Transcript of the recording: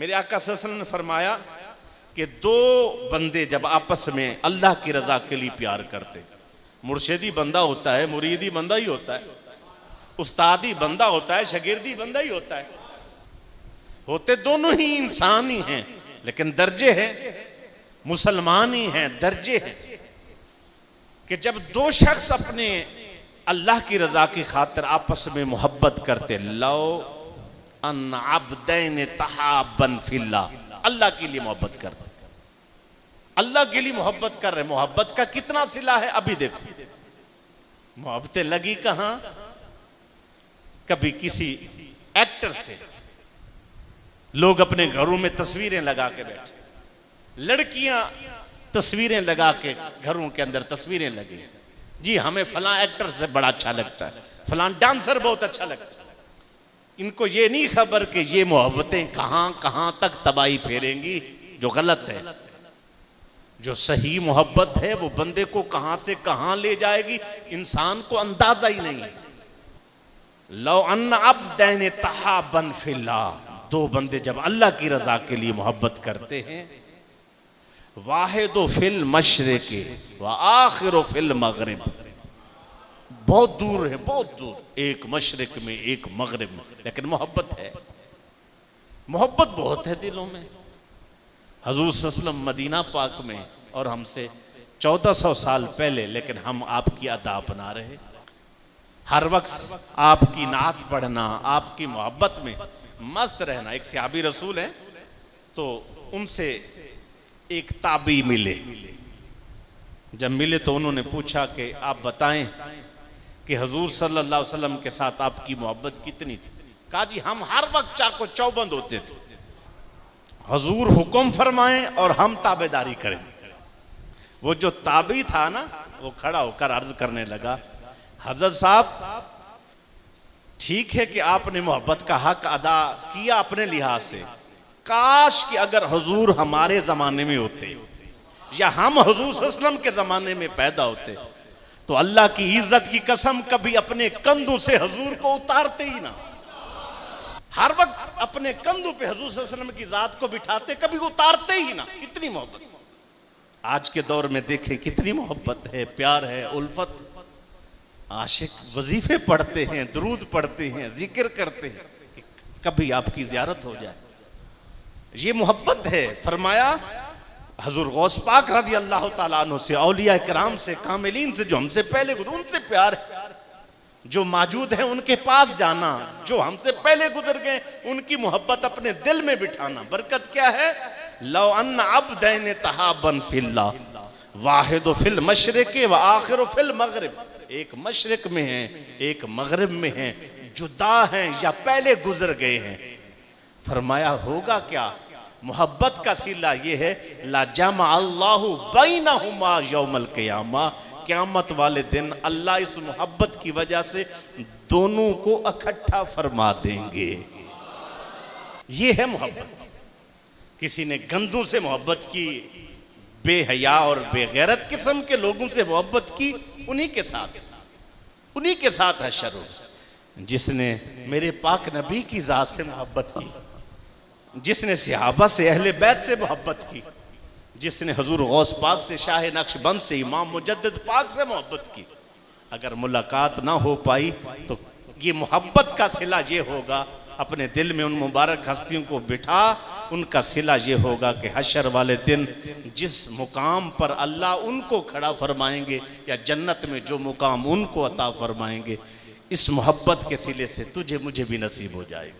मेरे आका सल्लल्लाहु अलैहि वसल्लम ने फरमाया कि दो बंदे जब आपस में अल्लाह की रजा के लिए प्यार करते, मुर्शिदी बंदा होता है, मुरीदी बंदा ही होता है, उस्तादी बंदा होता है, शागिर्दी बंदा ही होता है, होते दोनों ही इंसान ही हैं, लेकिन दर्जे हैं, मुसलमान ही हैं, दर्जे हैं। कि जब दो शख्स अपने अल्लाह की रजा की खातिर आपस में मोहब्बत करते, लो अन अब्दैन तहाबन फिल्लाह, अल्लाह के लिए मोहब्बत करते, अल्लाह के लिए मोहब्बत कर रहे। मोहब्बत का कितना सिला है अभी देखो। मोहब्बतें लगी कहां? कभी किसी एक्टर से लोग अपने घरों में तस्वीरें लगा के बैठे, लड़कियां तस्वीरें लगा के घरों के अंदर तस्वीरें लगी, जी हमें फलां एक्टर से बड़ा अच्छा लगता है, फलां डांसर बहुत अच्छा लगता है। इनको ये नहीं खबर कि ये मोहब्बतें कहां कहां तक तबाही फेरेंगी, जो गलत है। जो सही मोहब्बत है वो बंदे को कहां से कहां ले जाएगी, इंसान को अंदाजा ही नहीं है। लो अन्न अब्दैन तहाबन फिल्लाह, दो बंदे जब अल्लाह की रजा के लिए मोहब्बत करते हैं, वाहिदो फिल मशरिक़ि व आखिरो फिल मगरिब, बहुत दूर है, बहुत दूर, एक मशरिक में एक मगरिब में, लेकिन मोहब्बत है, मोहब्बत बहुत है दिलों में। हजूर सल्लल्लाहु अलैहि वसल्लम मदीना पाक में और हमसे 1400 साल पहले, लेकिन हम आपकी अदा अपना रहे। हर वक्त आपकी नात पढ़ना, आपकी मोहब्बत में मस्त रहना। एक सहाबी रसूल है, तो उनसे एक ताबी मिले, जब मिले तो उन्होंने पूछा कि आप बताएं कि हजूर सल्लल्लाहु अलैहि वसल्लम के साथ आपकी मोहब्बत कितनी थी। कहा जी हम हर वक्त चाको चौबंद होते थे, हजूर हुक्म फरमाएं और हम ताबेदारी करें। वो जो ताबी था ना, वो खड़ा होकर अर्ज करने लगा, हजरत साहब ठीक है कि आपने मोहब्बत का हक अदा किया अपने लिहाज से, काश कि अगर हुजूर हमारे जमाने में होते या हम हुजूर सल्लल्लाहु अलैहि वसल्लम के जमाने में पैदा होते, तो अल्लाह की इज्जत की कसम कभी अपने कंधों से हुजूर को उतारते ही ना। हर वक्त अपने कंधों पे हुजूर सल्लल्लाहु अलैहि वसल्लम की जात को बिठाते, कभी उतारते ही ना। इतनी मोहब्बत। आज के दौर में देखें कितनी मोहब्बत है, प्यार है, उल्फत। आशिक वजीफे पढ़ते हैं, दुरूद पढ़ते हैं, जिक्र करते हैं कि कभी आपकी जियारत हो जाए। ये मोहब्बत है। फरमाया हजूर गौस पाक रज़ी अल्लाह ताला अन्हु से, औलिया किराम से, कामिलीन से, जो हमसे पहले गुजरे, उनसे प्यार है। जो मौजूद है उनके पास जाना, जो हमसे पहले गुजर गए उनकी मोहब्बत अपने दिल में बिठाना। बरकत क्या है? लो अन्न अब्दैन तहाबन फिल्लाह वाहिदो फिल मशरिक़ि व आखिरो फिल मगरिब, एक मशरिक में है, एक मगरिब में है, जुदा हैं या पहले गुजर गए हैं। फरमाया होगा क्या? मोहब्बत का सिला ये है, ला जमा अल्लाहु बैनहुमा यौमल क़ियामा, क़यामत वाले दिन अल्लाह इस मोहब्बत की वजह से दोनों को इकट्ठा फरमा देंगे। ये है मोहब्बत। किसी ने गंदों से मोहब्बत की, बेहया और बेगैरत किस्म के लोगों से मोहब्बत की, उन्हीं के साथ हशर हो। जिसने मेरे पाक नबी की जात से मोहब्बत की, जिसने सहाबा से, अहले बैत से मोहब्बत की, जिसने हजूर गौस पाक से, शाह नक्शबंद से, इमाम मुजद्दिद पाक से मोहब्बत की, अगर मुलाकात ना हो पाई तो ये मोहब्बत का सिला ये होगा, अपने दिल में उन मुबारक हस्तियों को बिठा, उनका सिला ये होगा कि हशर वाले दिन जिस मुकाम पर अल्लाह उनको खड़ा फरमाएंगे या जन्नत में जो मुकाम उनको अता फरमाएंगे, इस मोहब्बत के सिले से तुझे मुझे भी नसीब हो जाएगा।